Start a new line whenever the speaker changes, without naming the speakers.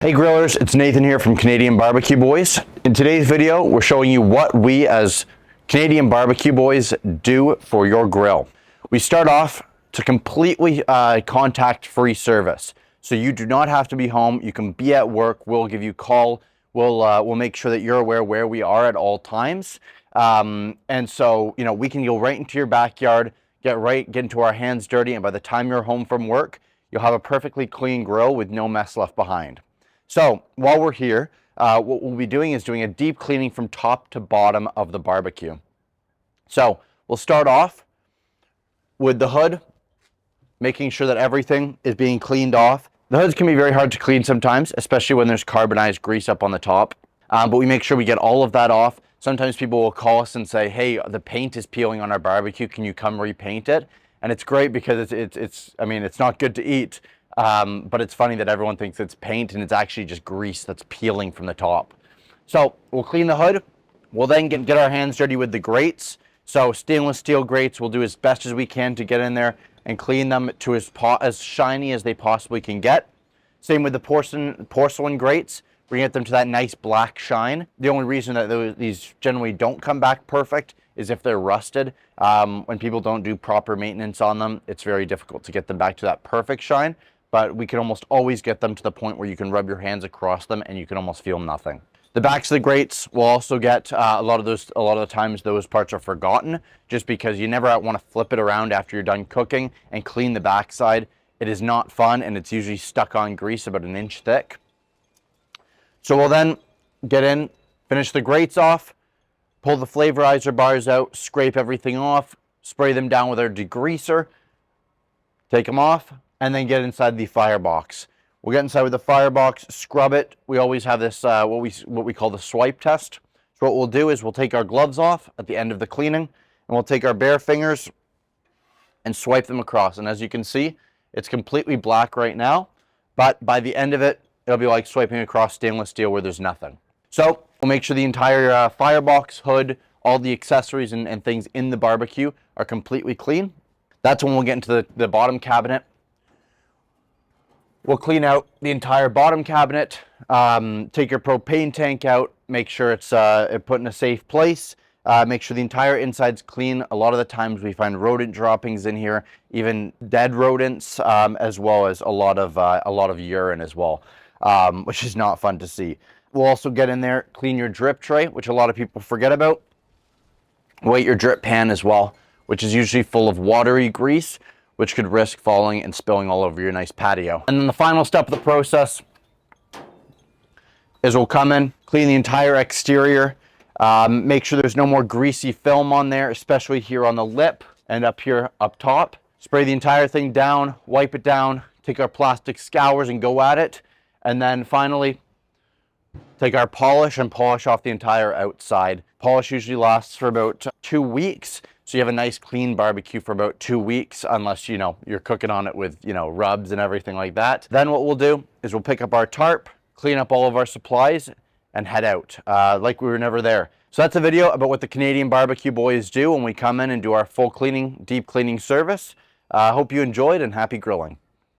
Hey grillers, it's Nathan here from Canadian BBQ Boys. In today's video, we're showing you what we as Canadian BBQ Boys do for your grill. We start off to completely contact-free service. So you do not have to be home. You can be at work. We'll give you a call. We'll make sure that you're aware where we are at all times. And so, you know, we can go right into your backyard, get into our hands dirty, and by the time you're home from work, you'll have a perfectly clean grill with no mess left behind. So while we're here, what we'll be doing is doing a deep cleaning from top to bottom of the barbecue. So we'll start off with the hood, making sure that everything is being cleaned off. The hoods can be very hard to clean sometimes, especially when there's carbonized grease up on the top. But we make sure we get all of that off. Sometimes people will call us and say, hey, the paint is peeling on our barbecue. Can you come repaint it? And it's great because it's not good to eat. But it's funny that everyone thinks it's paint and it's actually just grease that's peeling from the top. So we'll clean the hood. We'll then get our hands dirty with the grates. So stainless steel grates, we'll do as best as we can to get in there and clean them to as shiny as they possibly can get. Same with the porcelain grates. We're gonna get them to that nice black shine. The only reason that these generally don't come back perfect is if they're rusted. When people don't do proper maintenance on them, it's very difficult to get them back to that perfect shine. But we can almost always get them to the point where you can rub your hands across them and you can almost feel nothing. The backs of the grates will also get a lot of the times those parts are forgotten just because you never want to flip it around after you're done cooking and clean the backside. It is not fun and it's usually stuck on grease about an inch thick. So we'll then get in, finish the grates off, pull the flavorizer bars out, scrape everything off, spray them down with our degreaser, take them off, and then get inside the firebox. We'll get inside with the firebox, scrub it. We always have this, what we call the swipe test. So what we'll do is we'll take our gloves off at the end of the cleaning, and we'll take our bare fingers and swipe them across. And as you can see, it's completely black right now, but by the end of it, it'll be like swiping across stainless steel where there's nothing. So we'll make sure the entire firebox, hood, all the accessories and things in the barbecue are completely clean. That's when we'll get into the bottom cabinet. We'll clean out the entire bottom cabinet, take your propane tank out, make sure it's put in a safe place, make sure the entire inside's clean. A lot of the times we find rodent droppings in here, even dead rodents, as well as a lot of urine as well, which is not fun to see. We'll also get in there, clean your drip tray, which a lot of people forget about. Weight your drip pan as well, which is usually full of watery grease, which could risk falling and spilling all over your nice patio. And then the final step of the process is we'll come in, clean the entire exterior, make sure there's no more greasy film on there, especially here on the lip and up here up top. Spray the entire thing down, wipe it down, take our plastic scours and go at it. And then finally, take our polish and polish off the entire outside. Polish usually lasts for about 2 weeks. So you have a nice clean barbecue for about 2 weeks, unless, you know, you're cooking on it with, you know, rubs and everything like that. Then what we'll do is we'll pick up our tarp, clean up all of our supplies, and head out like we were never there. So that's a video about what the Canadian BBQ Boys do when we come in and do our full cleaning, deep cleaning service. Hope you enjoyed and happy grilling.